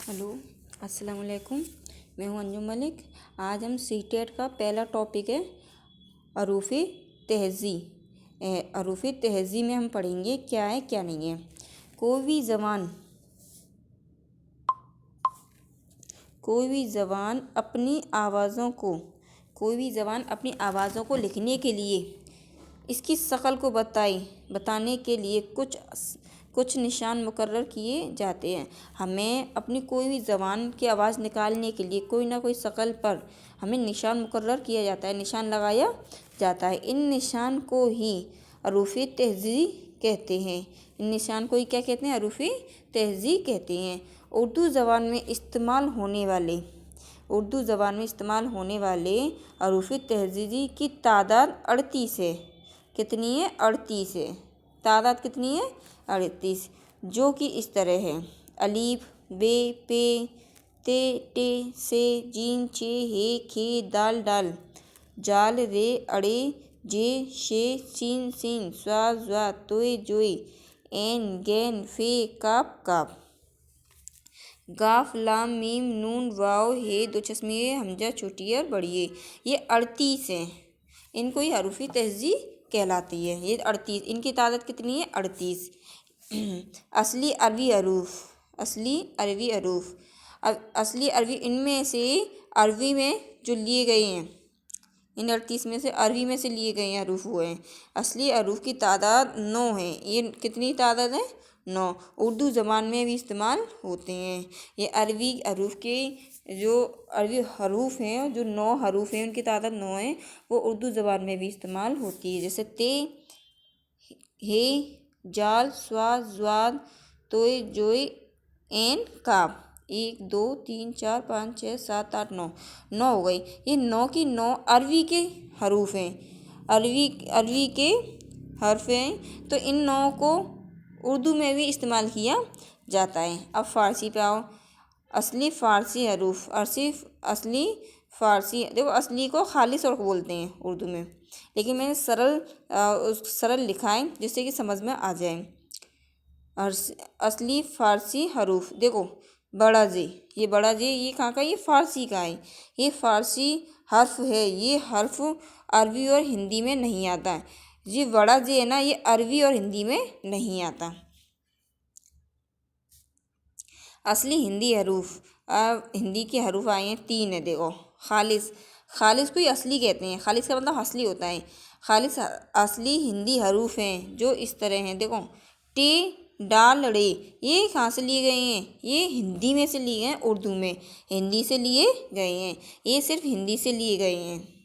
Hello, अस्सलाम वालेकुम। मैं हूं अंजुम मलिक। आज हम सीटेट का पहला टॉपिक है अरूफ़ी तहज़ी। अरूफ़ी तहज़ी में हम पढ़ेंगे क्या है क्या नहीं है। कोई भी ज़बान अपनी आवाज़ों को लिखने के लिए इसकी शक्ल को बताने के लिए कुछ निशान मुकर्रर किए जाते हैं। हमें अपनी कोई भी ज़बान की आवाज़ निकालने के लिए कोई ना कोई शक्ल पर हमें निशान मुकर्रर किया जाता है, निशान लगाया जाता है। इन निशान को ही अरूफ़ी तहज़ी कहते हैं। इन निशान को ही क्या कहते हैं? अरूफ़ी तहज़ी कहते हैं। उर्दू ज़बान में इस्तेमाल होने वाले अरूफ़ी तहज़ी की तादाद 38 है। कितनी है? 38 है। तादाद कितनी है? 38, जो कि इस तरह है: अलीफ, बे, पे, ते, टे, से, जीन, चे, हे, खे, दाल, डाल, जाल, रे, अड़े, जे, शे, सीन, सीन, स्वा, ज्वा, तोय, जोय, ऐन, गैन, फे, काफ, काफ, गाफ, लाम, मीम, नून, वाव, हे, दो चश्मे, हमजा, छोटी और बड़ी है। ये 38 हैं। इनको ही अरूफ़ी तहज़ी कहलाती है। ये 38, इनकी तादाद कितनी है? 38। असली अरबी अरबी इनमें से अरबी में जो लिए गए हैं, इन 38 में से अरबी में से लिए गए हैं अरूफ़ हुए हैं। असली अरूफ़ की तादाद 9 है। ये कितनी तादाद है? 9। उर्दू ज़बान में भी इस्तेमाल होते हैं। ये अरबी अरूफ़ के जो अरबी हरूफ हैं, जो 9 हरूफ हैं, उनकी तादाद 9 है। वो उर्दू ज़बान में भी इस्तेमाल होती है। जैसे ते, हे, जाल, स्वा, ज्वाद, तोय, जोय, ऐन, काफ। 1 2 3 4 5 6 7 8 9 9 हो गई। ये 9 की 9 अरबी के हरूफ हैं, अरबी के हर्फ हैं। तो इन 9 को उर्दू में भी इस्तेमाल किया जाता है। अब फ़ारसी पे आओ। असली फ़ारसी हरूफ, असली फ़ारसी, देखो असली को खालिस और बोलते हैं उर्दू में, लेकिन मैंने सरल लिखा है जिससे कि समझ में आ जाए। असली फ़ारसी हरूफ, देखो बड़ा जे, ये बड़ा जे ये कहाँ का? ये फ़ारसी का है। ये फ़ारसी हर्फ है। ये हर्फ अरबी और हिंदी में नहीं आता है। ये बड़ा जे है ना, ये अरबी और हिंदी में नहीं आता। असली हिंदी हरूफ, हिंदी के हरूफ आए हैं 3 है। देखो खालिस को ही असली कहते हैं। खालिस का मतलब असली होता है। खालिस असली हिंदी हरूफ हैं जो इस तरह हैं। देखो टे, डाल, रे, ये कहाँ से लिए गए हैं? ये हिंदी में से लिए गए हैं। उर्दू में हिंदी से लिए गए हैं। ये सिर्फ हिंदी से लिए गए हैं।